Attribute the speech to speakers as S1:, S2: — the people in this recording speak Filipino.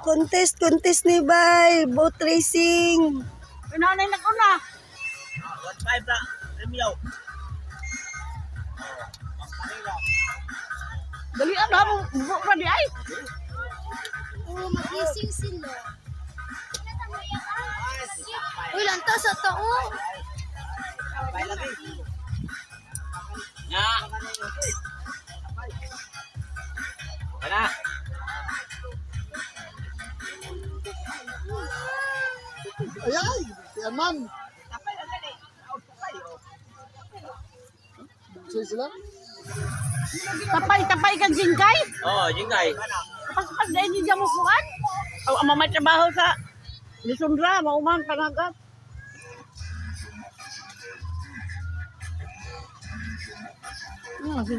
S1: Contest ni Bay. Boat racing.
S2: Nanay na ko na.
S3: 1.5 na. Premium.
S2: Dali ano mo buka di ay.
S4: Oh, magising sila. Uy, lantas sa tao.
S3: Ya. Mana?
S5: Ay, yan man. Sila?
S2: Tapay kang jingkay.
S3: Oh, jingkay.
S2: Pas dahil hindi mo kuhan. Ang mamay trabaho sa Lisundra, maumang panagat. Si